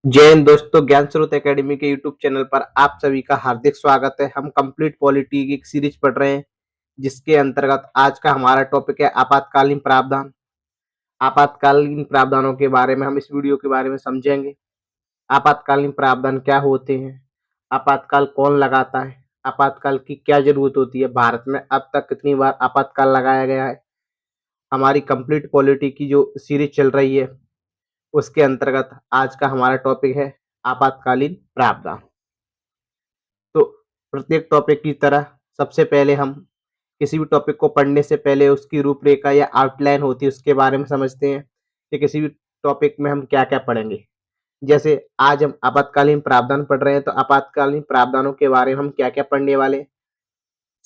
जय हिंद दोस्तों, ज्ञान स्रोत एकेडमी के यूट्यूब चैनल पर आप सभी का हार्दिक स्वागत है। हम कंप्लीट पॉलिटी की एक सीरीज पढ़ रहे हैं, जिसके अंतर्गत आज का हमारा टॉपिक है आपातकालीन प्रावधान। आपातकालीन प्रावधानों के बारे में हम इस वीडियो के बारे में समझेंगे। आपातकालीन प्रावधान क्या होते हैं, आपातकाल कौन लगाता है, आपातकाल की क्या जरूरत होती है, भारत में अब तक कितनी बार आपातकाल लगाया गया है। हमारी कंप्लीट पॉलिटी की जो सीरीज चल रही है, उसके अंतर्गत आज का हमारा टॉपिक है आपातकालीन प्रावधान। तो प्रत्येक टॉपिक की तरह सबसे पहले हम किसी भी टॉपिक को पढ़ने से पहले उसकी रूपरेखा या आउटलाइन होती है, उसके बारे में समझते हैं कि किसी भी टॉपिक में हम क्या क्या पढ़ेंगे। जैसे आज हम आपातकालीन प्रावधान पढ़ रहे हैं, तो आपातकालीन प्रावधानों के बारे में हम क्या क्या पढ़ने वाले हैं।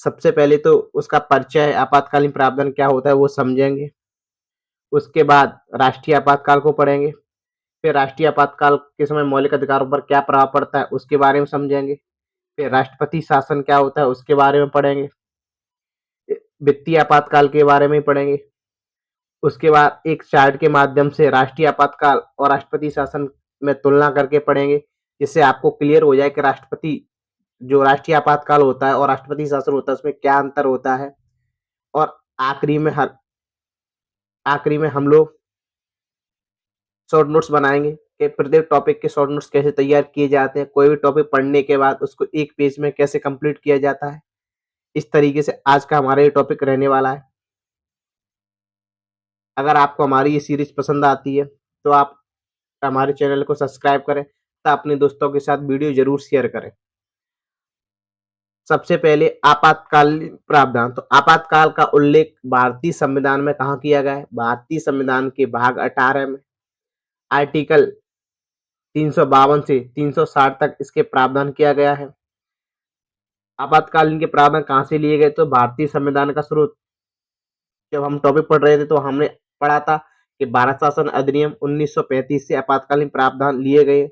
सबसे पहले तो उसका परिचय, आपातकालीन प्रावधान क्या होता है वो समझेंगे। उसके बाद राष्ट्रीय आपातकाल को पढ़ेंगे। फिर राष्ट्रीय आपातकाल के समय मौलिक अधिकारों पर क्या प्रभाव पड़ता है उसके बारे में समझेंगे। फिर राष्ट्रपति शासन क्या होता है उसके बारे में पढ़ेंगे। वित्तीय आपातकाल के बारे में पढ़ेंगे। उसके बाद एक चार्ट के माध्यम से राष्ट्रीय आपातकाल और राष्ट्रपति शासन में तुलना करके पढ़ेंगे, जिससे आपको क्लियर हो जाए कि राष्ट्रपति जो राष्ट्रीय आपातकाल होता है और राष्ट्रपति शासन होता है उसमें क्या अंतर होता है। और आखिरी में हम लोग शॉर्ट नोट्स बनाएंगे कि प्रत्येक टॉपिक के शॉर्ट नोट्स कैसे तैयार किए जाते हैं, कोई भी टॉपिक पढ़ने के बाद उसको एक पेज में कैसे कंप्लीट किया जाता है। इस तरीके से आज का हमारा ये टॉपिक रहने वाला है। अगर आपको हमारी ये सीरीज पसंद आती है तो आप हमारे चैनल को सब्सक्राइब करें तथा अपने दोस्तों के साथ वीडियो जरूर शेयर करें। सबसे पहले आपातकालीन प्रावधान। तो आपातकाल का उल्लेख भारतीय संविधान में कहाँ किया गया है? भारतीय संविधान के भाग 18 में आर्टिकल 352 से 360 तक इसके प्रावधान किया गया है। आपातकालीन के प्रावधान कहाँ से लिए गए? तो भारतीय संविधान का स्रोत जब हम टॉपिक पढ़ रहे थे तो हमने पढ़ा था कि भारत शासन अधिनियम 1935 से आपातकालीन प्रावधान लिए गए।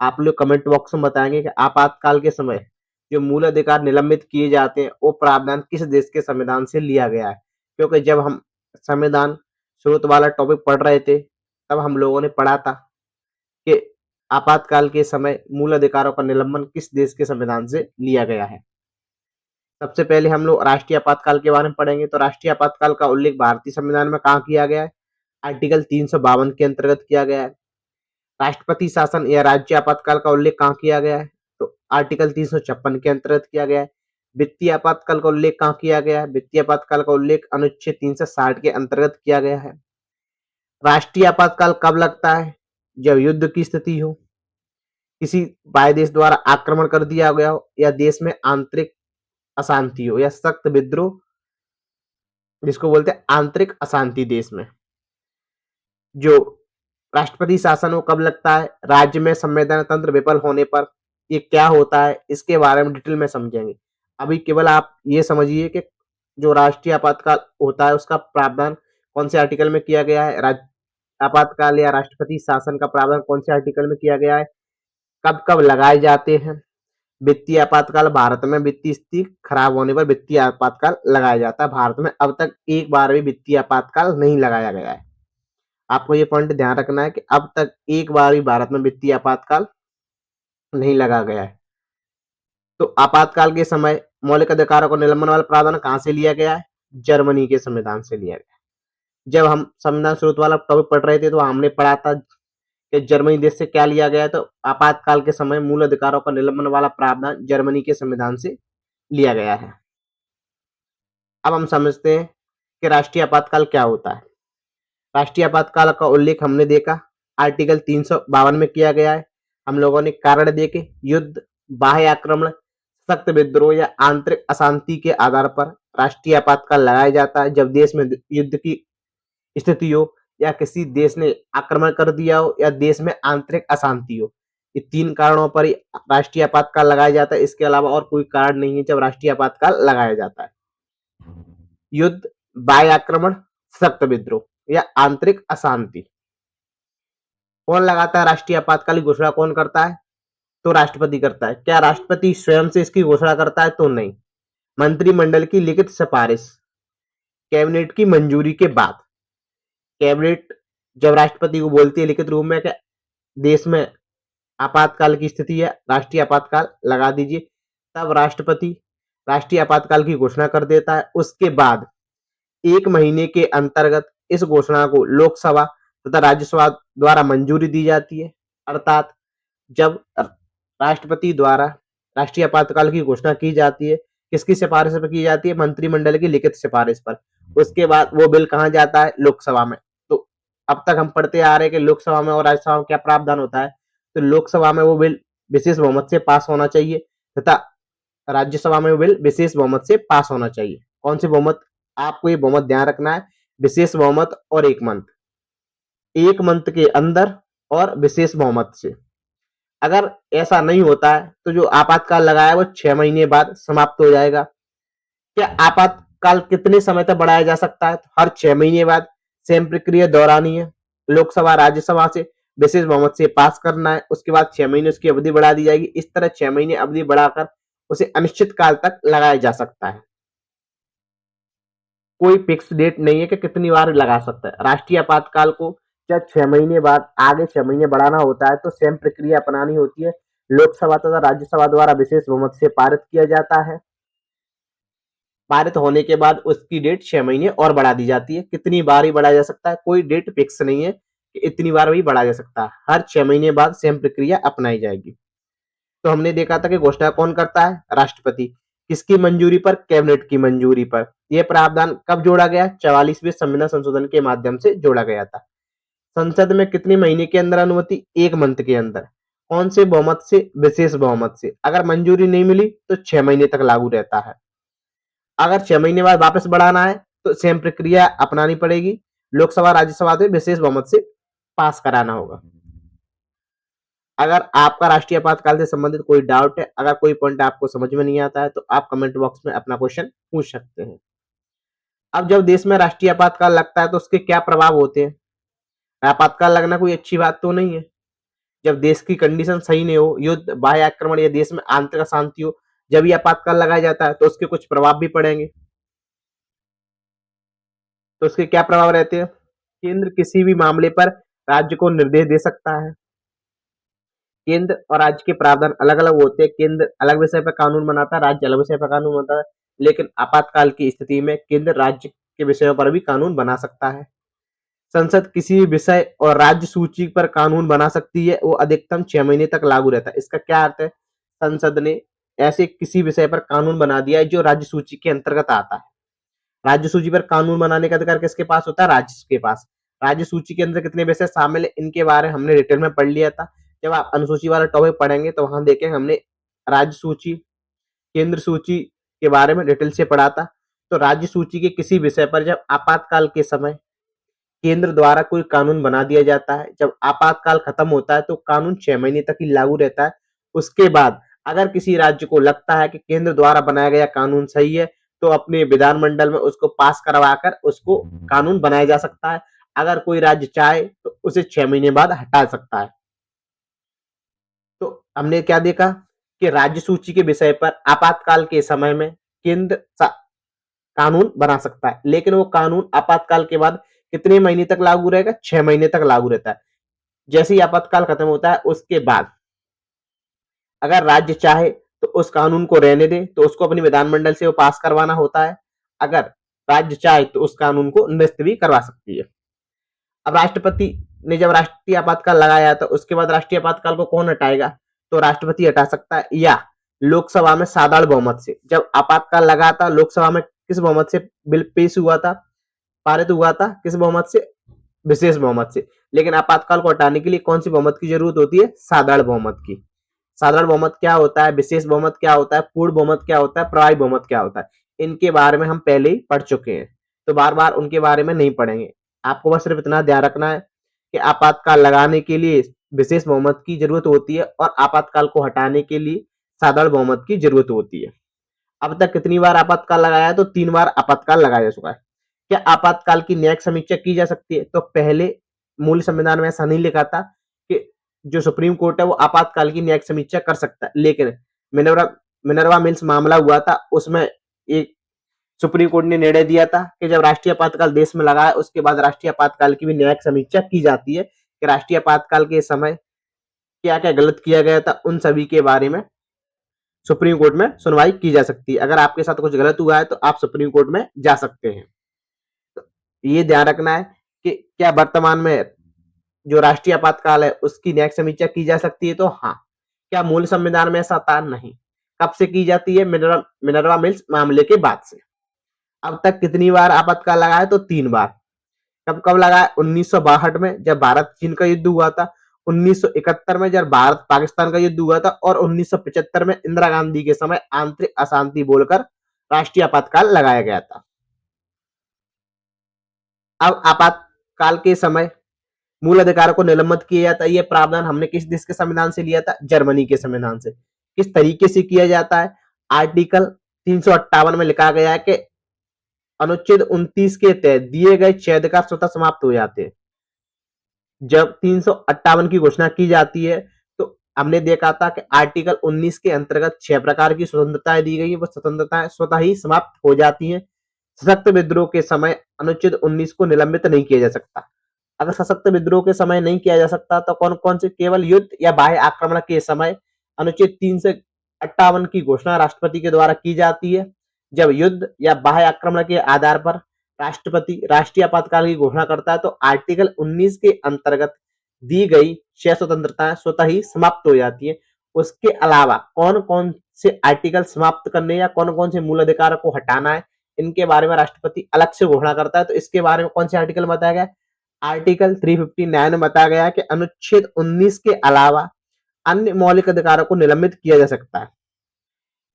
आप लोग कमेंट बॉक्स में बताएंगे कि आपातकाल के समय जो मूल अधिकार निलंबित किए जाते हैं वो प्रावधान किस देश के संविधान से लिया गया है। क्योंकि जब हम संविधान स्रोत वाला टॉपिक पढ़ रहे थे तब हम लोगों ने पढ़ा था कि आपातकाल के समय मूल अधिकारों का निलंबन किस देश के संविधान से लिया गया है। सबसे पहले हम लोग राष्ट्रीय आपातकाल के बारे में पढ़ेंगे। तो राष्ट्रीय आपातकाल का उल्लेख भारतीय संविधान में कहाँ किया गया है? आर्टिकल 352 के अंतर्गत किया गया है। राष्ट्रपति शासन या राज्य आपातकाल का उल्लेख कहाँ किया गया है? तो आर्टिकल 356 के अंतर्गत किया गया है। वित्तीय आपातकाल का उल्लेख कहाँ किया गया है? वित्तीय आपातकाल का उल्लेख अनुच्छेद 360 के अंतर्गत किया गया है। राष्ट्रीय आपातकाल कब लगता है? जब युद्ध की स्थिति हो, किसी बाह्य देश द्वारा आक्रमण कर दिया गया हो, या देश में आंतरिक अशांति हो, या सख्त विद्रोह जिसको बोलते हैं आंतरिक अशांति देश में। जो राष्ट्रपति शासन वो कब लगता है? राज्य में संवैधानिक तंत्र विफल होने पर। ये क्या होता है इसके बारे में डिटेल में समझेंगे। अभी केवल आप ये समझिए कि जो राष्ट्रीय आपातकाल होता है उसका प्रावधान कौन से आर्टिकल में किया गया है, आपातकाल या राष्ट्रपति शासन का प्रावधान कौन से आर्टिकल में किया गया है, कब कब लगाए जाते हैं। वित्तीय आपातकाल, भारत में वित्तीय स्थिति खराब होने पर वित्तीय आपातकाल लगाया जाता है। भारत में अब तक एक बार भी वित्तीय आपातकाल नहीं लगाया गया है। आपको ये पॉइंट ध्यान रखना है कि अब तक एक बार भी भारत में वित्तीय आपातकाल नहीं लगा गया है। तो आपातकाल के समय मौलिक अधिकारों को निलंबन वाला प्रावधान कहाँ से लिया गया है? जर्मनी के संविधान से लिया गया। जब हम संविधान स्रोत वाला टॉपिक पढ़ रहे थे तो हमने पढ़ा था कि जर्मनी देश से क्या लिया गया है। तो आपातकाल के समय मूल अधिकारों का निलंबन वाला प्रावधान जर्मनी के संविधान से लिया गया है। अब हम समझते हैं कि राष्ट्रीय आपातकाल क्या होता है। राष्ट्रीय आपातकाल का उल्लेख हमने देखा आर्टिकल 352 में किया गया है। हम लोगों ने कारण देखे, युद्ध, बाह्य आक्रमण, सख्त विद्रोह या आंतरिक अशांति के आधार पर राष्ट्रीय आपातकाल लगाया जाता है। जब देश में युद्ध की स्थिति हो, या किसी देश ने आक्रमण कर दिया हो, या देश में आंतरिक अशांति हो, ये तीन कारणों पर ही राष्ट्रीय आपातकाल लगाया जाता है। इसके अलावा और कोई कारण नहीं है जब राष्ट्रीय आपातकाल लगाया जाता है। युद्ध, बाह्य आक्रमण, सख्त विद्रोह या आंतरिक अशांति। कौन लगाता है राष्ट्रीय आपातकाल की घोषणा? कौन करता है? तो राष्ट्रपति करता है। क्या राष्ट्रपति स्वयं से इसकी घोषणा करता है? तो नहीं, मंत्रिमंडल की लिखित सिफारिश, कैबिनेट की मंजूरी के बाद। कैबिनेट जब राष्ट्रपति को बोलती है लिखित रूप में कि देश में आपातकाल की स्थिति है, राष्ट्रीय आपातकाल लगा दीजिए। तब राष्ट्रपति राष्ट्रीय आपातकाल की घोषणा कर देता है। उसके बाद 1 महीने के अंतर्गत इस घोषणा को लोकसभा तथा राज्यसभा द्वारा मंजूरी दी जाती है। अर्थात जब राष्ट्रपति द्वारा राष्ट्रीय आपातकाल की घोषणा की जाती है, किसकी सिफारिश पर की जाती है? मंत्रिमंडल की लिखित सिफारिश पर। उसके बाद वो बिल कहाँ जाता है? लोकसभा में। तो अब तक हम पढ़ते आ रहे हैं कि लोकसभा में और राज्यसभा में क्या प्रावधान होता है। तो लोकसभा में वो बिल विशेष बहुमत से पास होना चाहिए तथा राज्यसभा में वो बिल विशेष बहुमत से पास होना चाहिए। कौन सी बहुमत? आपको ये बहुमत ध्यान रखना है, विशेष बहुमत और एक मंथ के अंदर और विशेष बहुमत से। अगर ऐसा नहीं होता है तो जो आपातकाल लगाया है वो 6 महीने बाद समाप्त हो जाएगा। क्या आपातकाल कितने समय तक बढ़ाया जा सकता है? तो हर 6 महीने बाद सेम प्रक्रिया दोहरानी है। लोकसभा राज्यसभा से विशेष बहुमत से पास करना है, उसके बाद 6 महीने उसकी अवधि बढ़ा दी जाएगी। इस तरह 6 महीने अवधि बढ़ाकर उसे अनिश्चित काल तक लगाया जा सकता है। कोई फिक्स डेट नहीं है कि कितनी बार लगा सकता है। राष्ट्रीय आपातकाल को जब 6 महीने बाद आगे 6 महीने बढ़ाना होता है तो सेम प्रक्रिया अपनानी होती है। लोकसभा तथा राज्यसभा द्वारा विशेष बहुमत से पारित किया जाता है। पारित होने के बाद उसकी डेट 6 महीने और बढ़ा दी जाती है। कितनी बार ही बढ़ाया जा सकता है? कोई डेट फिक्स नहीं है कि इतनी बार भी बढ़ाया जा सकता है। हर 6 महीने बाद सेम प्रक्रिया अपनाई जाएगी। तो हमने देखा था कि घोषणा कौन करता है? राष्ट्रपति। किसकी मंजूरी पर? कैबिनेट की मंजूरी पर। यह प्रावधान कब जोड़ा गया? 44वें संविधान संशोधन के माध्यम से जोड़ा गया था। संसद में कितने महीने के अंदर अनुमति? 1 मंथ के अंदर। कौन से बहुमत से? विशेष बहुमत से। अगर मंजूरी नहीं मिली तो 6 महीने तक लागू रहता है। अगर 6 महीने बाद वापस बढ़ाना है तो सेम प्रक्रिया अपनानी पड़ेगी। लोकसभा राज्यसभा में विशेष बहुमत से पास कराना होगा। अगर आपका राष्ट्रीय आपातकाल से संबंधित कोई डाउट है, अगर कोई पॉइंट आपको समझ में नहीं आता है तो आप कमेंट बॉक्स में अपना क्वेश्चन पूछ सकते हैं। अब जब देश में राष्ट्रीय आपातकाल लगता है तो उसके क्या प्रभाव होते हैं? आपातकाल लगना कोई अच्छी बात तो नहीं है। जब देश की कंडीशन सही नहीं हो, युद्ध, बाह्य आक्रमण या देश में आंतरिक अशांति हो, जब ये आपातकाल लगाया जाता है तो उसके कुछ प्रभाव भी पड़ेंगे। तो उसके क्या प्रभाव रहते हैं? केंद्र किसी भी मामले पर राज्य को निर्देश दे सकता है। केंद्र और राज्य के प्रावधान अलग अलग होते हैं। केंद्र अलग विषय पर कानून बनाता है, राज्य अलग विषय पर कानून बनाता है। लेकिन आपातकाल की स्थिति में केंद्र राज्य के विषयों पर भी कानून बना सकता है। संसद किसी भी विषय और राज्य सूची पर कानून बना सकती है, वो अधिकतम 6 महीने तक लागू रहता है। इसका क्या अर्थ है? संसद ने ऐसे किसी विषय पर कानून बना दिया है जो राज्य सूची के अंतर्गत आता है। राज्य सूची पर कानून बनाने का अधिकार किसके पास होता है? राज्य के पास। राज्य सूची के अंदर कितने विषय शामिल है, इनके बारे में हमने डिटेल में पढ़ लिया था। जब आप अनुसूची वाला टॉपिक पढ़ेंगे तो वहां देखेंगे हमने राज्य सूची, केंद्र सूची के बारे में डिटेल से पढ़ा था। तो राज्य सूची के किसी विषय पर जब आपातकाल के समय केंद्र द्वारा कोई कानून बना दिया जाता है, जब आपातकाल खत्म होता है तो कानून 6 महीने तक ही लागू रहता है। उसके बाद अगर किसी राज्य को लगता है कि केंद्र द्वारा बनाया गया कानून सही है तो अपने विधानमंडल में उसको पास करवाकर उसको कानून बनाया जा सकता है। अगर कोई राज्य चाहे तो उसे 6 महीने बाद हटा सकता है। तो हमने क्या देखा कि राज्य सूची के विषय पर आपातकाल के समय में केंद्र कानून बना सकता है, लेकिन वो कानून आपातकाल के बाद कितने महीने तक लागू रहेगा? 6 महीने तक लागू रहता है। जैसे ही आपातकाल खत्म होता है उसके बाद अगर राज्य चाहे तो उस कानून को रहने दे, तो उसको अपनी विधानमंडल से वो पास करवाना होता है। अगर राज्य चाहे तो उस कानून को निरस्त भी करवा सकती है। अब राष्ट्रपति ने जब राष्ट्रीय आपातकाल लगाया तो उसके बाद राष्ट्रीय आपातकाल को कौन हटाएगा? तो राष्ट्रपति हटा सकता है, या लोकसभा में साधारण बहुमत से। जब आपातकाल लगा था लोकसभा में किस बहुमत से बिल पेश हुआ था, पारित हुआ था? किस बहुमत से? विशेष बहुमत से। लेकिन आपातकाल को हटाने के लिए कौन सी बहुमत की जरूरत होती है? साधारण बहुमत की। साधारण बहुमत क्या होता है? विशेष बहुमत क्या होता है? पूर्ण बहुमत क्या होता है? प्रभावी बहुमत क्या होता है? इनके बारे में हम पहले ही पढ़ चुके हैं, तो बार बार उनके बारे में नहीं पढ़ेंगे। आपको बस सिर्फ इतना ध्यान रखना है कि आपातकाल लगाने के लिए विशेष बहुमत की जरूरत होती है और आपातकाल को हटाने के लिए साधारण बहुमत की जरूरत होती है। अब तक कितनी बार आपातकाल लगाया है? तो 3 बार आपातकाल लगाया जा चुका है। क्या आपातकाल की न्यायिक समीक्षा की जा सकती है? तो पहले मूल संविधान में ऐसा नहीं लिखा था कि जो सुप्रीम कोर्ट है वो आपातकाल की न्यायिक समीक्षा कर सकता है, लेकिन मिनर्वा मिनर्वा मिल्स मामला हुआ था, उसमें एक सुप्रीम कोर्ट ने निर्णय दिया था कि जब राष्ट्रीय आपातकाल देश में लगा है उसके बाद राष्ट्रीय आपातकाल की भी न्यायिक समीक्षा की जाती है कि राष्ट्रीय आपातकाल के समय क्या क्या गलत किया गया था, उन सभी के बारे में सुप्रीम कोर्ट में सुनवाई की जा सकती है। अगर आपके साथ कुछ गलत हुआ है तो आप सुप्रीम कोर्ट में जा सकते हैं। तो ये ध्यान रखना है कि क्या वर्तमान में जो राष्ट्रीय आपातकाल है उसकी न्यायिक समीक्षा की जा सकती है, तो हाँ। क्या मूल संविधान में ऐसा था? नहीं। कब से की जाती है? मिनर्वा मिल्स मामले के बाद से। अब तक कितनी बार आपातकाल लगा है? तो 3 बार। कब कब लगा है? 1962 में जब भारत चीन का युद्ध हुआ था, 1971 में जब भारत पाकिस्तान का युद्ध हुआ था, और 1975 में इंदिरा गांधी के समय आंतरिक अशांति बोलकर राष्ट्रीय आपातकाल लगाया गया था। अब आपातकाल के समय मूल अधिकारों को निलंबित किया जाता है। यह प्रावधान हमने किस देश के संविधान से लिया था? जर्मनी के संविधान से। किस तरीके से किया जाता है? आर्टिकल 358 में लिखा गया है कि अनुच्छेद 29 के तहत दिए गए छह अधिकार स्वतः समाप्त हो जाते हैं। जब 358 की घोषणा की जाती है तो हमने देखा था कि आर्टिकल 19 के अंतर्गत 6 प्रकार की स्वतंत्रताएं दी गई है, वो स्वतंत्रताएं स्वतः ही समाप्त हो जाती हैं। सशक्त विद्रोह के समय अनुच्छेद 19 को निलंबित नहीं किया जा सकता। अगर सशक्त विद्रोह के समय नहीं किया जा सकता तो कौन कौन से? केवल युद्ध या बाह्य आक्रमण के समय अनुच्छेद 358 की घोषणा राष्ट्रपति के द्वारा की जाती है। जब युद्ध या बाह्य आक्रमण के आधार पर राष्ट्रपति राष्ट्रीय आपातकाल की घोषणा करता है तो आर्टिकल 19 के अंतर्गत दी गई 6 स्वतंत्रताएं स्वतः ही समाप्त हो जाती है। उसके अलावा कौन कौन से आर्टिकल समाप्त करने या कौन कौन से मूल अधिकारों को हटाना है, इनके बारे में राष्ट्रपति अलग से घोषणा करता है। तो इसके बारे में कौन से आर्टिकल बताया गया? आर्टिकल 359 में बताया गया है कि अनुच्छेद 19 के अलावा अन्य मौलिक अधिकारों को निलंबित किया जा सकता है।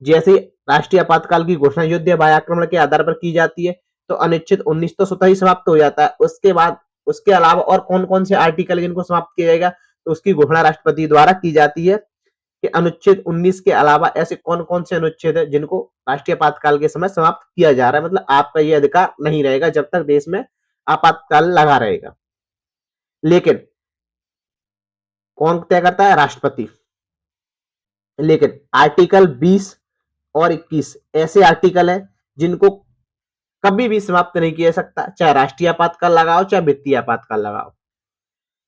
जैसे राष्ट्रीय आपातकाल की घोषणा युद्ध या बाह्य आक्रमण के आधार पर की जाती है तो अनुच्छेद 19 तो स्वतः ही समाप्त हो जाता है। उसके बाद उसके अलावा और कौन कौन से आर्टिकल जिनको समाप्त किया जाएगा, तो उसकी घोषणा राष्ट्रपति द्वारा की जाती है कि अनुच्छेद 19 के अलावा ऐसे कौन कौन से अनुच्छेद है जिनको राष्ट्रीय आपातकाल के समय समाप्त किया जा रहा है। मतलब आपका ये अधिकार नहीं रहेगा जब तक देश में आपातकाल लगा रहेगा। लेकिन कौन तय करता है? राष्ट्रपति। लेकिन आर्टिकल 20 और 21 ऐसे आर्टिकल हैं जिनको कभी भी समाप्त नहीं किया जा सकता, चाहे राष्ट्रीय आपातकाल लगाओ चाहे वित्तीय आपातकाल लगाओ।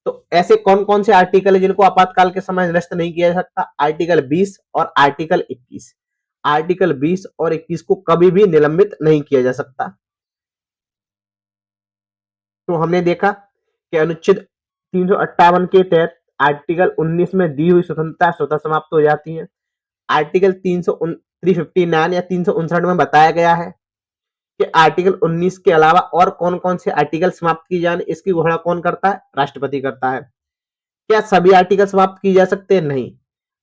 तो ऐसे कौन कौन से आर्टिकल है जिनको आपातकाल के समय निरस्त नहीं किया जा सकता? आर्टिकल 20 और आर्टिकल 21। आर्टिकल 20 और 21 को कभी भी निलंबित नहीं किया जा सकता। तो हमने देखा कि अनुच्छेद 358 के तहत आर्टिकल 19 में दी हुई स्वतंत्रता स्वतः समाप्त हो जाती है। आर्टिकल 359 या 359 में बताया गया है कि आर्टिकल 19 के अलावा और कौन कौन से आर्टिकल समाप्त किए जाने, इसकी घोषणा कौन करता है? राष्ट्रपति करता है। क्या सभी आर्टिकल समाप्त किए जा सकते हैं? नहीं।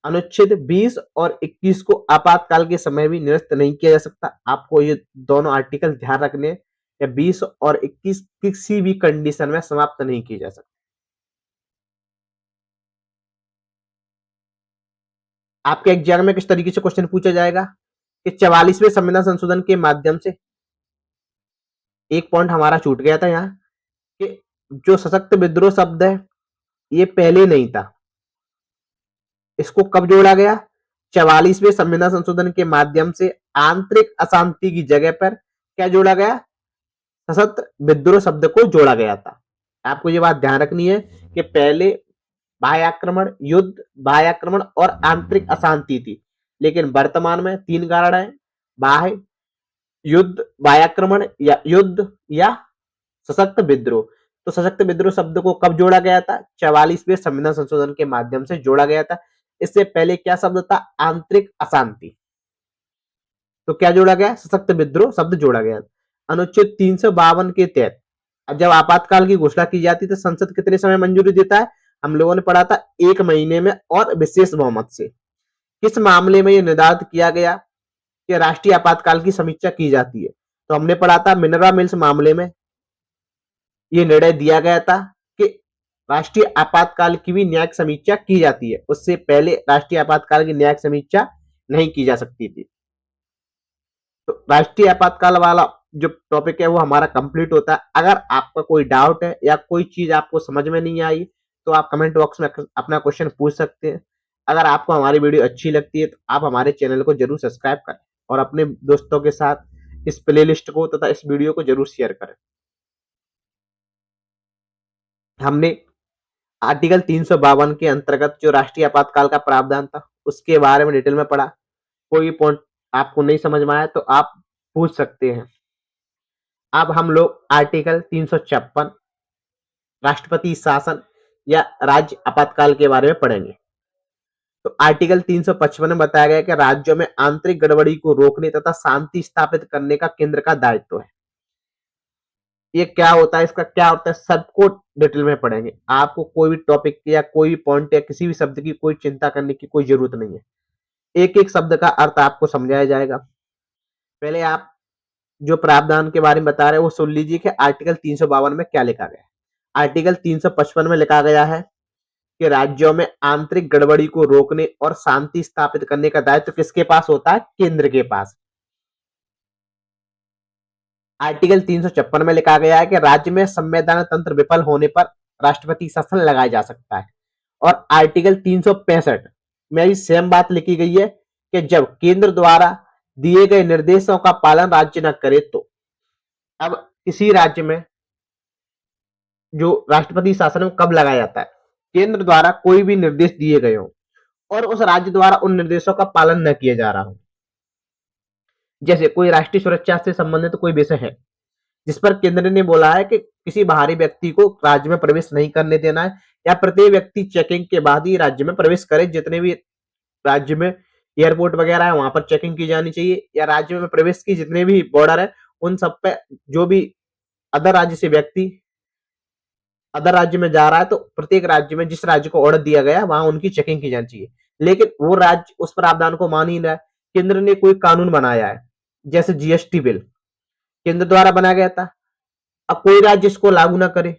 अनुच्छेद 20 और 21 को आपातकाल के समय भी निरस्त नहीं किया जा सकता। आपको ये दोनों आर्टिकल ध्यान रखने, या 20 और 21 किसी भी कंडीशन में समाप्त नहीं किए जा सकते। आपके एग्जाम में किस तरीके से क्वेश्चन पूछा जाएगा कि 44वें संविधान संशोधन के माध्यम से, एक पॉइंट हमारा छूट गया था यहाँ, कि जो सशक्त विद्रोह शब्द है ये पहले नहीं था, इसको कब जोड़ा गया? 44वें संविधान संशोधन के माध्यम से आंतरिक अशांति की जगह पर क्या जोड़ा गया? सशस्त्र विद्रोह शब्द को जोड़ा गया था। आपको ये बात ध्यान रखनी है कि पहले बाह्य आक्रमण, युद्ध, बाह्य आक्रमण और आंतरिक अशांति थी, लेकिन वर्तमान में 3 कारण है: बाह्य, युद्ध, बाह्य आक्रमण या युद्ध या सशक्त विद्रोह। तो सशक्त विद्रोह शब्द को कब जोड़ा गया था? 44वें संविधान संशोधन के माध्यम से जोड़ा गया था। इससे पहले क्या शब्द था? आंतरिक अशांति। तो क्या जोड़ा गया? सशक्त विद्रोह शब्द जोड़ा गया। अनुच्छेद 352 के तहत जब आपातकाल की घोषणा की जाती है तो संसद कितने समय मंजूरी देता है? हम लोगों ने पढ़ा था 1 महीने में और विशेष बहुमत से। किस मामले में यह निर्धारित किया गया कि राष्ट्रीय आपातकाल की समीक्षा की जाती है? तो हमने पढ़ा था मिनर्वा मिल्स मामले में यह निर्णय दिया गया था कि राष्ट्रीय आपातकाल की भी न्यायिक समीक्षा की जाती है। उससे पहले राष्ट्रीय आपातकाल की न्यायिक समीक्षा नहीं की जा सकती थी। तो राष्ट्रीय आपातकाल वाला जो टॉपिक है वो हमारा कंप्लीट होता है। अगर आपका कोई डाउट है या कोई चीज आपको समझ में नहीं आई तो आप कमेंट बॉक्स में अपना क्वेश्चन पूछ सकते हैं। अगर आपको हमारी वीडियो अच्छी लगती है तो आप हमारे चैनल को जरूर सब्सक्राइब करें और अपने दोस्तों के साथ इस प्लेलिस्ट को तथा इस वीडियो को जरूर शेयर करें। हमने आर्टिकल 352 के अंतर्गत जो राष्ट्रीय आपातकाल का प्रावधान था उसके बारे में डिटेल में पढ़ा। कोई पॉइंट आपको नहीं समझ में आया तो आप पूछ सकते हैं। अब हम लोग आर्टिकल 356 राष्ट्रपति शासन या राज्य आपातकाल के बारे में पढ़ेंगे। तो आर्टिकल 355 में बताया गया कि राज्यों में आंतरिक गड़बड़ी को रोकने तथा शांति स्थापित करने का केंद्र का दायित्व है। ये क्या होता है, इसका क्या होता है, सबको डिटेल में पढ़ेंगे। आपको कोई भी टॉपिक या कोई भी पॉइंट या किसी भी शब्द की कोई चिंता करने की कोई जरूरत नहीं है। एक एक शब्द का अर्थ आपको समझाया जाएगा। पहले आप जो प्रावधान के बारे में बता रहे हैं वो सुन लीजिए कि आर्टिकल 352 में क्या लिखा गया है। आर्टिकल 355 में लिखा गया है कि राज्यों में आंतरिक गड़बड़ी को रोकने और शांति स्थापित करने का दायित्व किसके पास होता है? केंद्र के पास। आर्टिकल 356 में लिखा गया है कि राज्य में संवैधानिक तंत्र विफल होने पर राष्ट्रपति शासन लगाया जा सकता है। और आर्टिकल 365 में भी सेम बात लिखी गई है कि जब केंद्र द्वारा दिए गए निर्देशों का पालन राज्य न करे तो। अब किसी राज्य में जो राष्ट्रपति शासन कब लगाया जाता है? केंद्र द्वारा कोई भी निर्देश दिए गए हो और उस राज्य द्वारा उन निर्देशों का पालन न किया जा रहा हो। जैसे कोई राष्ट्रीय सुरक्षा से संबंधित कोई विषय है जिस पर केंद्र ने बोला है कि किसी बाहरी व्यक्ति को राज्य में प्रवेश नहीं करने देना है, या प्रत्येक व्यक्ति चेकिंग के बाद ही राज्य में प्रवेश करे। जितने भी राज्य में एयरपोर्ट वगैरह है वहां पर चेकिंग की जानी चाहिए, या राज्य में प्रवेश की जितने भी बॉर्डर है उन सब पे जो भी अदर राज्य से व्यक्ति अदर राज्य में जा रहा है तो प्रत्येक राज्य में जिस राज्य को ऑर्डर दिया गया वहां उनकी चेकिंग की जानी चाहिए। लेकिन वो राज्य उस प्रावधान को मान ही रहा है। केंद्र ने कोई कानून बनाया है, जैसे जीएसटी बिल केंद्र द्वारा बनाया गया था। अब कोई राज्य इसको लागू ना करे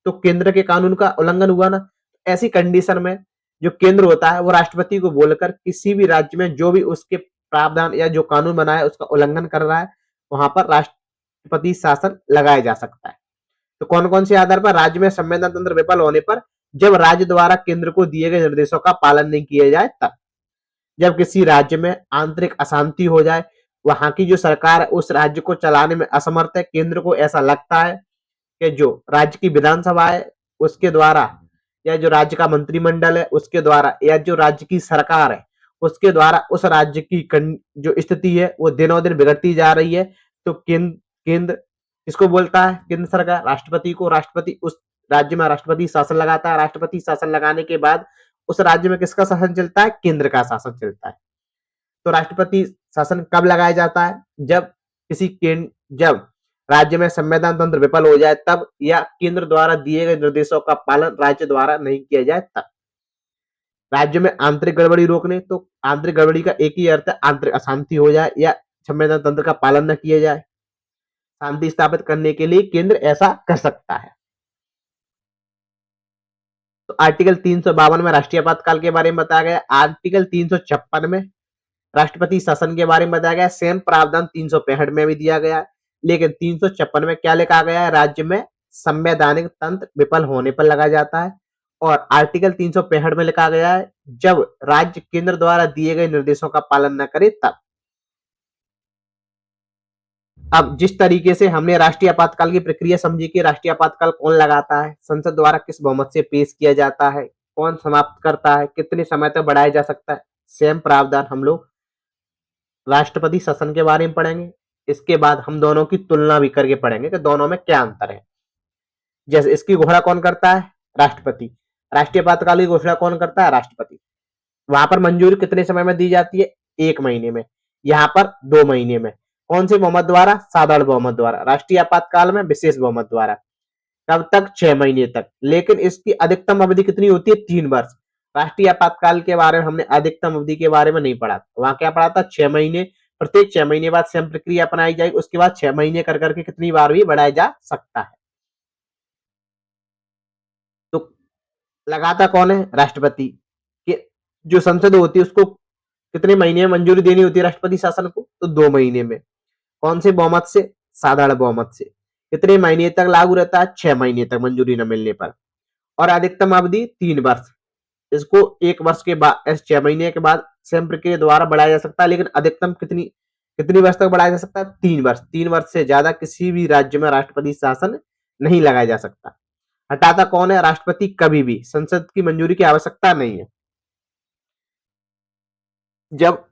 तो केंद्र के कानून का उल्लंघन हुआ ना। ऐसी कंडीशन में जो केंद्र होता है वो राष्ट्रपति को बोलकर किसी भी राज्य में जो भी उसके प्रावधान या जो कानून बनाया उसका उल्लंघन कर रहा है वहां पर राष्ट्रपति शासन लगाया जा सकता है। तो कौन कौन से आधार पर? राज्य में संवैधानिक तंत्र विफल होने पर, जब राज्य द्वारा केंद्र को दिए गए निर्देशों का पालन नहीं किया जाए तब, जब किसी राज्य में आंतरिक अशांति हो जाए, वहां की जो सरकार है उस राज्य को चलाने में असमर्थ है, केंद्र को ऐसा लगता है कि जो राज्य की विधानसभा है उसके द्वारा, या जो राज्य का मंत्रिमंडल है उसके द्वारा, या जो राज्य की सरकार है उसके द्वारा उस राज्य की जो स्थिति है वो दिनों दिन बिगड़ती जा रही है, तो केंद्र इसको बोलता है, केंद्र सरकार राष्ट्रपति को, राष्ट्रपति उस राज्य में राष्ट्रपति शासन लगाता है। राष्ट्रपति शासन लगाने के बाद उस राज्य में किसका शासन चलता है? केंद्र का शासन चलता है। तो राष्ट्रपति शासन कब लगाया जाता है? जब राज्य में संवैधानिक तंत्र विफल हो जाए तब, या केंद्र द्वारा दिए गए निर्देशों का पालन राज्य द्वारा नहीं किया जाए तब। राज्य में आंतरिक गड़बड़ी रोकने, तो आंतरिक गड़बड़ी का एक ही अर्थ है आंतरिक अशांति हो जाए या संवैधानिक तंत्र का पालन न किया जाए। शांति स्थापित करने के लिए केंद्र ऐसा कर सकता है। तो आर्टिकल 352 में राष्ट्रीय आपातकाल के बारे में बताया गया। आर्टिकल 356 में राष्ट्रपति शासन के बारे में बताया गया। सेम प्रावधान 365 में भी दिया गया है, लेकिन 356 में क्या लिखा गया है? राज्य में संवैधानिक तंत्र विफल होने पर लगाया जाता है। और आर्टिकल 365 में लिखा गया है जब राज्य केंद्र द्वारा दिए गए निर्देशों का पालन न करे तब। अब जिस तरीके से हमने राष्ट्रीय आपातकाल की प्रक्रिया समझी कि राष्ट्रीय आपातकाल कौन लगाता है, संसद द्वारा किस बहुमत से पेश किया जाता है, कौन समाप्त करता है, कितने समय तक बढ़ाया जा सकता है, सेम प्रावधान हम लोग राष्ट्रपति शासन के बारे में पढ़ेंगे। इसके बाद हम दोनों की तुलना भी करके पढ़ेंगे कि दोनों में क्या अंतर है। जैसे इसकी घोषणा कौन करता है? राष्ट्रपति। राष्ट्रीय आपातकाल की घोषणा कौन करता है? राष्ट्रपति। वहां पर मंजूरी कितने समय में दी जाती है? 1 महीने में। यहाँ पर 2 महीने में। कौन से बहुमत द्वारा? साधारण बहुमत द्वारा। राष्ट्रीय आपातकाल में विशेष बहुमत द्वारा। कब तक? 6 महीने तक। लेकिन इसकी अधिकतम अवधि कितनी होती है? 3 वर्ष। राष्ट्रीय आपातकाल के बारे में हमने अधिकतम अवधि के बारे में नहीं पढ़ा। वहां क्या पढ़ा था? 6 महीने। प्रत्येक 6 महीने बाद सेम प्रक्रिया अपनाई जाएगी। उसके बाद 6 महीने कर करके कितनी बार भी बढ़ाया जा सकता है। तो लगाता कौन है? राष्ट्रपति। कि जो संसद होती है उसको कितने महीने में मंजूरी देनी होती है राष्ट्रपति शासन को? तो 2 महीने में। कौन से बहुमत से? साधारण बहुमत से। कितने महीने तक लागू रहता है? 6 महीने तक मंजूरी न मिलने पर। और अधिकतम अवधि 3 वर्ष। इसको 1 वर्ष के बाद 6 महीने के बाद सेम प्रक्रिया द्वारा बढ़ाया जा सकता है, लेकिन अधिकतम कितनी कितनी वर्ष तक बढ़ाया जा सकता है? 3 वर्ष। 3 वर्ष से ज्यादा किसी भी राज्य में राष्ट्रपति शासन नहीं लगाया जा सकता। हटाता कौन है? राष्ट्रपति कभी भी। संसद की मंजूरी की आवश्यकता नहीं है। जब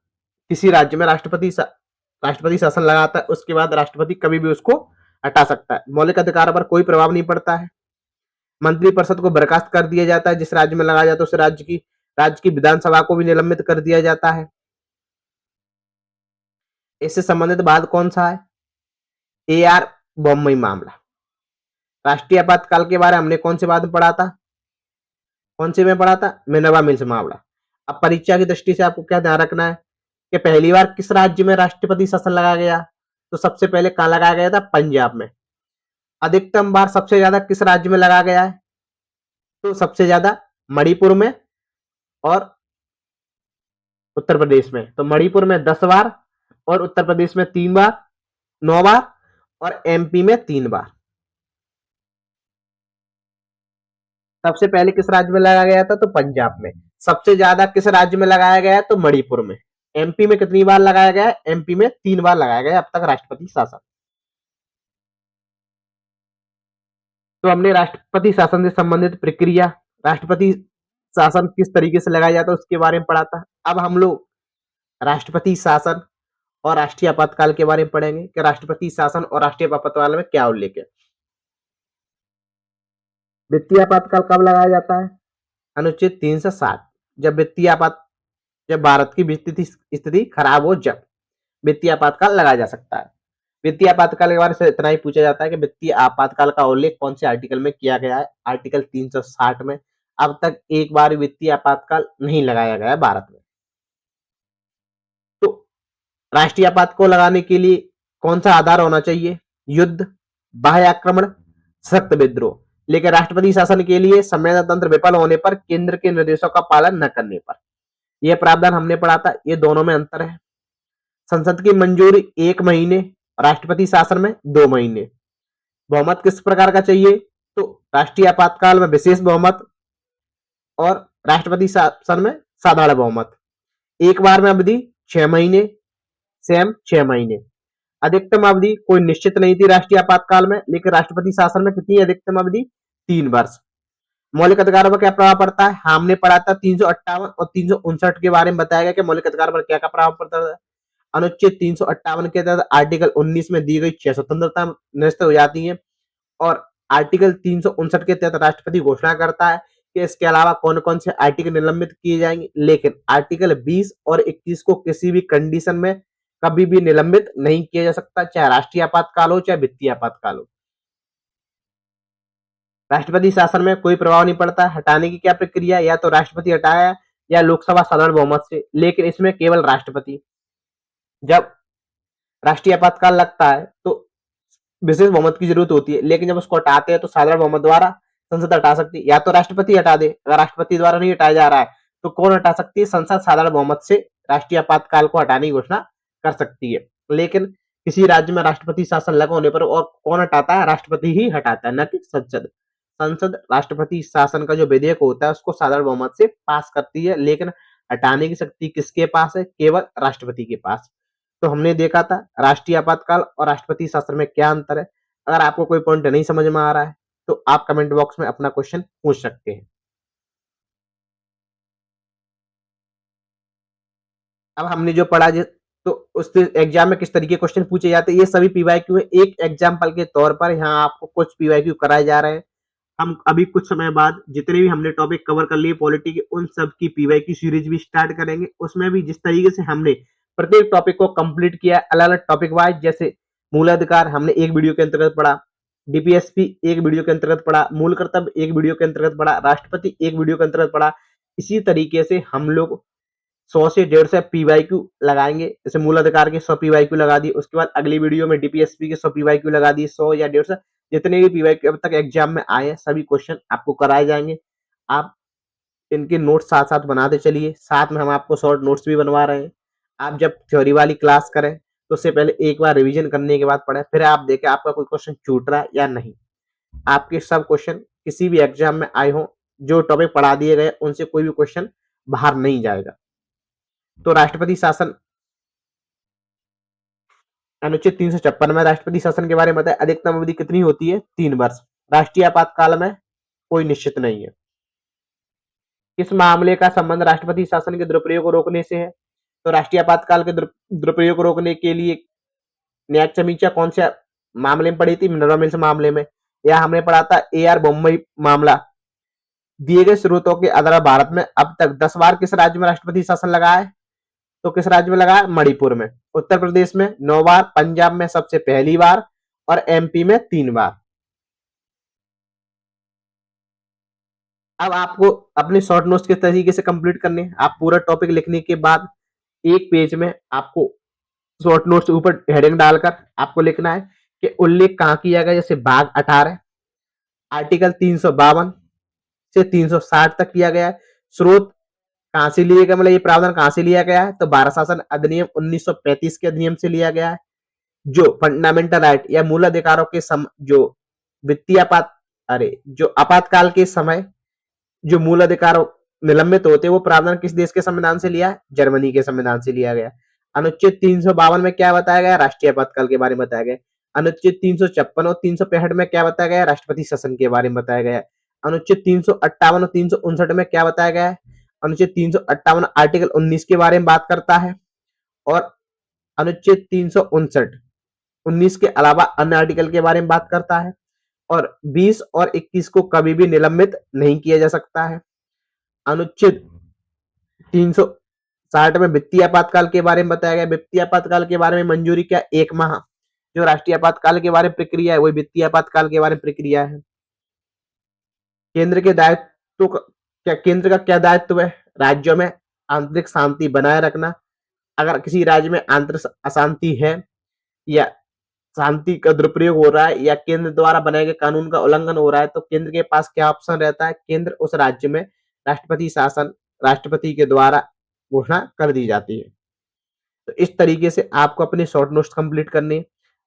किसी राज्य में राष्ट्रपति शासन लगाता है, उसके बाद राष्ट्रपति कभी भी उसको हटा सकता है। मौलिक अधिकार पर कोई प्रभाव नहीं पड़ता है। मंत्रिपरिषद को बर्खास्त कर दिया जाता है। जिस राज्य में लगाया जाता है उस राज्य की विधानसभा को भी निलंबित कर दिया जाता है। इससे संबंधित वाद कौन सा है? AR बॉम्बई मामला। राष्ट्रीय आपातकाल के बारे में हमने कौन से वाद में पढ़ा था? कौन से में पढ़ा था? मिनर्वा मिल्स मामला। अब परीक्षा की दृष्टि से आपको क्या ध्यान रखना है कि पहली बार किस राज्य में राष्ट्रपति शासन लगाया गया? तो सबसे पहले कहां लगाया गया था? पंजाब में। अधिकतम बार सबसे ज्यादा किस राज्य में लगाया गया है? तो सबसे ज्यादा मणिपुर में और उत्तर प्रदेश में। तो मणिपुर में 10 बार और उत्तर प्रदेश में 3 बार, 9 बार और MP में 3 बार। सबसे पहले किस राज्य में लगाया गया था? तो पंजाब में। सबसे ज्यादा किस राज्य में लगाया गया है? तो मणिपुर में। MP में कितनी बार लगाया गया है? MP में 3 बार लगाया गया है अब तक राष्ट्रपति शासन। तो हमने राष्ट्रपति शासन से संबंधित प्रक्रिया, राष्ट्रपति शासन किस तरीके से लगाया जाता है उसके बारे में पढ़ा था। अब हम लोग राष्ट्रपति शासन और राष्ट्रीय आपातकाल के बारे में पढ़ेंगे कि राष्ट्रपति शासन और राष्ट्रीय आपातकाल में क्या उल्लेख है। वित्तीय आपातकाल कब लगाया जाता है? अनुच्छेद 360। जब भारत की वित्तीय स्थिति खराब हो, जब वित्तीय आपातकाल लगाया जा सकता है। वित्तीय आपातकाल के बारे में इतना ही पूछा जाता है कि वित्तीय आपातकाल का उल्लेख कौन से आर्टिकल में किया गया है? आर्टिकल 360 में। अब तक एक बार वित्तीय आपातकाल नहीं लगाया गया है भारत में। तो राष्ट्रीय आपात को लगाने के लिए कौन सा आधार होना चाहिए? युद्ध, बाह्य आक्रमण, सशक्त विद्रोह। लेकिन राष्ट्रपति शासन के लिए संविधान तंत्र विफल होने पर, केंद्र के निर्देशों का पालन न करने पर। यह प्रावधान हमने पढ़ा था। ये दोनों में अंतर है। संसद की मंजूरी 1 महीने, राष्ट्रपति शासन में 2 महीने। बहुमत किस प्रकार का चाहिए? तो राष्ट्रीय आपातकाल में विशेष बहुमत और राष्ट्रपति शासन में साधारण बहुमत। एक बार में अवधि 6 महीने, सेम 6 महीने। अधिकतम अवधि कोई निश्चित नहीं थी राष्ट्रीय आपातकाल में, लेकिन राष्ट्रपति शासन में कितनी अधिकतम अवधि? 3 वर्ष। मौलिक अधिकारों पर क्या प्रभाव पड़ता है? हमने पढ़ा था 358 और 359 के बारे में बताया गया कि मौलिक अधिकार पर क्या प्रभाव पड़ता है। अनुच्छेद 358 के तहत आर्टिकल 19 में दी गई 6 स्वतंत्रता निरस्त हो जाती है और आर्टिकल 359 के तहत राष्ट्रपति घोषणा करता है कि इसके अलावा कौन कौन से आर्टिकल निलंबित किए जाएंगे। लेकिन आर्टिकल 20 और 21 को किसी भी कंडीशन में कभी भी निलंबित नहीं किया जा सकता, चाहे राष्ट्रीय आपातकाल हो चाहे वित्तीय आपातकाल हो। राष्ट्रपति शासन में कोई प्रभाव नहीं पड़ता। हटाने की क्या प्रक्रिया? या तो राष्ट्रपति हटाया या लोकसभा साधारण बहुमत से, लेकिन इसमें केवल राष्ट्रपति। जब राष्ट्रीय आपातकाल लगता है तो विशेष बहुमत की जरूरत होती है, लेकिन जब उसको हटाते हैं तो साधारण बहुमत द्वारा संसद हटा सकती है। या तो राष्ट्रपति हटा दे, अगर राष्ट्रपति द्वारा नहीं हटाया जा रहा है तो कौन हटा सकती है? संसद साधारण बहुमत से राष्ट्रीय आपातकाल को हटाने की घोषणा कर सकती है। लेकिन किसी राज्य में राष्ट्रपति शासन लगा होने पर और कौन हटाता है? राष्ट्रपति ही हटाता है, न कि संसद। संसद राष्ट्रपति शासन का जो विधेयक होता है उसको साधारण बहुमत से पास करती है, लेकिन हटाने की शक्ति किसके पास है? केवल राष्ट्रपति के पास। तो हमने देखा था राष्ट्रीय आपातकाल और राष्ट्रपति शासन में क्या अंतर है। अगर आपको कोई पॉइंट नहीं समझ में आ रहा है तो आप कमेंट बॉक्स में अपना क्वेश्चन पूछ सकते हैं। अब हमने जो पढ़ा तो उस एग्जाम में किस तरीके क्वेश्चन पूछे जाते हैं, ये सभी पीवाईक्यू है। एक एग्जाम्पल के तौर पर यहाँ आपको कुछ पीवाईक्यू कराए जा रहे हैं। हम अभी कुछ समय बाद जितने भी हमने टॉपिक कवर कर लिए पॉलिटी के, उन सब की पीवाईक्यू सीरीज भी स्टार्ट करेंगे। उसमें भी जिस तरीके से हमने प्रत्येक टॉपिक को कंप्लीट किया, अलग अलग टॉपिक वाइज, जैसे मूलाधिकार हमने एक वीडियो के अंतर्गत पढ़ा, डीपीएसपी एक वीडियो के अंतर्गत पढ़ा, मूल कर्तव्य एक वीडियो के अंतर्गत पढ़ा, राष्ट्रपति एक वीडियो के अंतर्गत पढ़ा। इसी तरीके से हम लोग 100 से 150 पीवाईक्यू लगाएंगे। जैसे मूल अधिकार के 100 पीवाईक्यू लगा दिए, उसके बाद अगली वीडियो में डीपीएसपी के 100 पीवाईक्यू लगा दिए। 100 या 150 जितने भी पीवाईक्यू अब तक एग्जाम में आए हैं सभी क्वेश्चन आपको कराए जाएंगे। आप इनके नोट्स साथ साथ बनाते चलिए, साथ में हम आपको शॉर्ट नोट्स भी बनवा रहे हैं। आप जब थ्योरी वाली क्लास करें तो उससे पहले एक बार रिवीजन करने के बाद पढ़ें, फिर आप देखें आपका कोई क्वेश्चन छूट रहा है या नहीं। आपके सब क्वेश्चन किसी भी एग्जाम में आए हों, जो टॉपिक पढ़ा दिए गए उनसे कोई भी क्वेश्चन बाहर नहीं जाएगा। तो राष्ट्रपति शासन अनुच्छेद 356 में राष्ट्रपति शासन के बारे में बताया। अधिकतम अवधि कितनी होती है? 3 वर्ष। राष्ट्रीय आपातकाल में कोई निश्चित नहीं है। किस मामले का संबंध राष्ट्रपति शासन के दुरुपयोग को रोकने से है? तो राष्ट्रीय आपातकाल के दुरुपयोग को रोकने के लिए न्यायिक समीक्षा कौन से मामले में पड़ी थी? मिनरवा मिल्स मामले में। या हमने पढ़ा था AR बम्बई मामला। दिए गए स्रोतों के आधार भारत में अब तक 10 बार किस राज्य में राष्ट्रपति शासन लगा है? तो किस राज्य में लगा है? मणिपुर में। उत्तर प्रदेश में 9 बार, पंजाब में सबसे पहली बार और MP में 3 बार। अब आपको अपने शॉर्ट नोट्स किस तरीके से कंप्लीट करने हैं। आप पूरा टॉपिक लिखने के बाद एक पेज में आपको शॉर्ट नोट्स ऊपर हेडिंग डालकर आपको लिखना है कि उल्लेख कहाँ किया गया। जैसे भाग 18 आर्टिकल 352 से 360 तक किया गया है। स्रोत कहां से लिए गए, मतलब ये प्रावधान कहां से लिया गया है? तो भारत शासन अधिनियम 1935 के अधिनियम से लिया गया है। जो फंडामेंटल राइट या मूल अधिकारों के जो वित्तीय जो आपातकाल के समय जो मूल अधिकार निलंबित होते वो प्रावधान किस देश के संविधान से लिया है? जर्मनी के संविधान से लिया गया। अनुच्छेद 352 में क्या बताया गया? राष्ट्रीय आपातकाल के बारे में बताया गया। अनुच्छेद 356 और 365 में क्या बताया गया? राष्ट्रपति शासन के बारे में बताया गया। अनुच्छेद 358 और 359 में क्या बताया गया है? अनुच्छेद 358 आर्टिकल 19 के बारे में बात करता है और अनुच्छेद 359 19 के अलावा अन्य आर्टिकल के बारे में बात करता है और 20 और 21 को कभी भी निलंबित नहीं किया जा सकता है। अनुच्छेद 360 में वित्तीय आपातकाल के बारे में बताया गया। वित्तीय आपातकाल के बारे में मंजूरी क्या? 1 माह। जो राष्ट्रीय आपातकाल के बारे में प्रक्रिया है वही वित्तीय आपातकाल के बारे में प्रक्रिया है। केंद्र के दायित्व क्या, केंद्र का क्या दायित्व है? राज्यों में आंतरिक शांति बनाए रखना। अगर किसी राज्य में आंतरिक अशांति है या शांति का दुरुपयोग हो रहा है या केंद्र द्वारा बनाए गए कानून का उल्लंघन हो रहा है तो केंद्र के पास क्या ऑप्शन रहता है? केंद्र उस राज्य में राष्ट्रपति शासन राष्ट्रपति के द्वारा घोषणा कर दी जाती है। तो इस तरीके से आपको अपने शॉर्ट नोट्स कंप्लीट करने।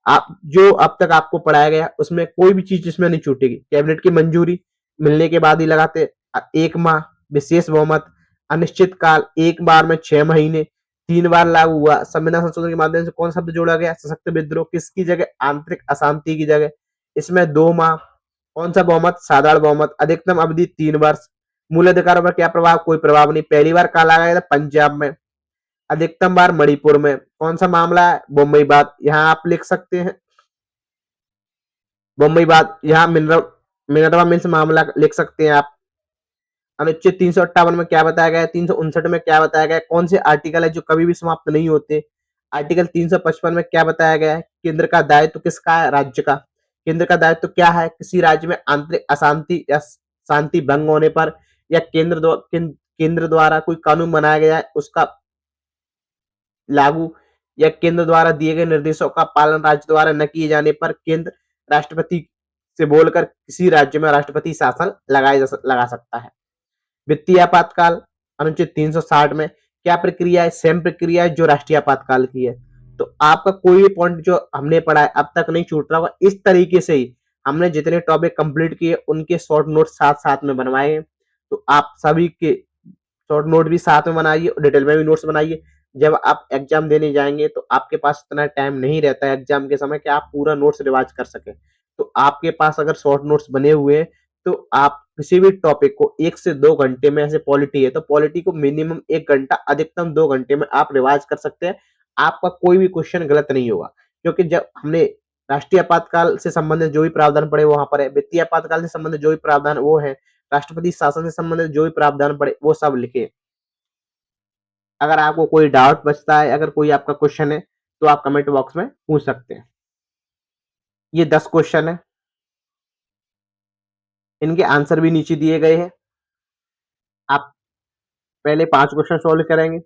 आप जो अब तक आपको पढ़ाया गया उसमें कोई भी चीज इसमें नहीं छूटेगी। कैबिनेट की मंजूरी मिलने के बाद ही लगाते 1 माह, विशेष बहुमत, अनिश्चित काल, एक बार में 6 महीने, 3 बार लागू हुआ। संविधान संशोधन के माध्यम से कौन शब्द जोड़ा गया? सशक्त विद्रोह। किसकी जगह? आंतरिक अशांति की जगह। इसमें 2 माह। कौन सा बहुमत? साधारण बहुमत। अधिकतम अवधि 3 वर्ष। मूल अधिकारों पर क्या प्रभाव? कोई प्रभाव नहीं। पहली बार कहा लगाया था? पंजाब में। अधिकतम बार मणिपुर में। कौन सा मामला है? बम्बई बात। यहाँ आप लिख सकते हैं बम्बई बात। यहाँ मिनरवा मिल्स मामला लिख सकते हैं आप। अनुच्छेद 358 में क्या बताया गया है? 359 में क्या बताया गया है? कौन से आर्टिकल है जो कभी भी समाप्त नहीं होते? आर्टिकल 355 में क्या बताया गया है? केंद्र का दायित्व किसका है? राज्य का। केंद्र का दायित्व क्या है? किसी राज्य में आंतरिक अशांति या शांति भंग होने पर या केंद्र द्वारा कोई कानून बनाया गया है उसका लागू या केंद्र द्वारा दिए गए निर्देशों का पालन राज्य द्वारा न किए जाने पर केंद्र राष्ट्रपति से बोलकर किसी राज्य में राष्ट्रपति शासन लगा सकता है। वित्तीय आपातकाल अनुच्छेद 360 में क्या प्रक्रिया है? सेम प्रक्रिया है जो राष्ट्रीय आपातकाल की है। तो आपका कोई भी पॉइंट जो हमने पढ़ा है अब तक नहीं छूट रहा होगा। इस तरीके से ही हमने जितने टॉपिक कंप्लीट किए उनके शॉर्ट नोट साथ साथ में बनवाए हैं। तो आप सभी के शॉर्ट नोट भी साथ में बनाइए और डिटेल में भी नोट्स बनाइए। जब आप एग्जाम देने जाएंगे तो आपके पास इतना टाइम नहीं रहता है एग्जाम के समय कि आप पूरा नोट्स रिवाइज कर सके। तो आपके पास अगर शॉर्ट नोट्स बने हुए हैं तो आप किसी भी टॉपिक को 1 से 2 घंटे में, ऐसे पॉलिटी है तो पॉलिटी को मिनिमम 1 घंटा अधिकतम 2 घंटे में आप रिवाइज कर सकते हैं। आपका कोई भी क्वेश्चन गलत नहीं होगा क्योंकि जब हमने राष्ट्रीय आपातकाल से संबंधित जो भी प्रावधान पड़े वहां पर है, वित्तीय आपातकाल से संबंधित जो भी प्रावधान वो है, राष्ट्रपति शासन से संबंधित जो भी प्रावधान पड़े वो सब लिखे। अगर आपको कोई डाउट बचता है, अगर कोई आपका क्वेश्चन है तो आप कमेंट बॉक्स में पूछ सकते हैं। ये 10 क्वेश्चन है, इनके आंसर भी नीचे दिए गए हैं। आप पहले 5 क्वेश्चन सॉल्व करेंगे,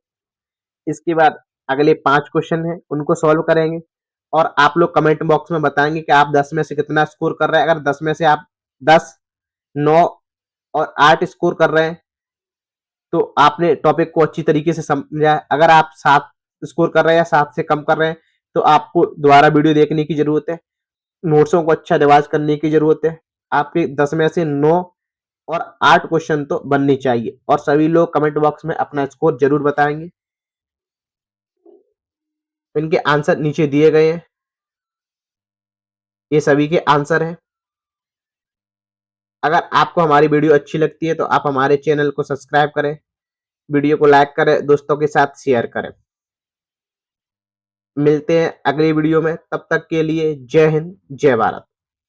इसके बाद अगले 5 क्वेश्चन हैं उनको सॉल्व करेंगे और आप लोग कमेंट बॉक्स में बताएंगे कि आप 10 में से कितना स्कोर कर रहे हैं। अगर 10 में से आप 10, 9 और 8 स्कोर कर रहे हैं तो आपने टॉपिक को अच्छी तरीके से समझा है। अगर आप 7 स्कोर कर रहे हैं या 7 से कम कर रहे हैं तो आपको दोबारा वीडियो देखने की जरूरत है, नोट्सों को अच्छा रिवाइज करने की जरूरत है। आपके 10 में से 9 और 8 क्वेश्चन तो बनने चाहिए और सभी लोग कमेंट बॉक्स में अपना स्कोर जरूर बताएंगे। इनके आंसर नीचे दिए गए हैं, ये सभी के आंसर हैं। अगर आपको हमारी वीडियो अच्छी लगती है तो आप हमारे चैनल को सब्सक्राइब करें, वीडियो को लाइक करें, दोस्तों के साथ शेयर करें। मिलते हैं अगली वीडियो में, तब तक के लिए जय हिंद, जय भारत।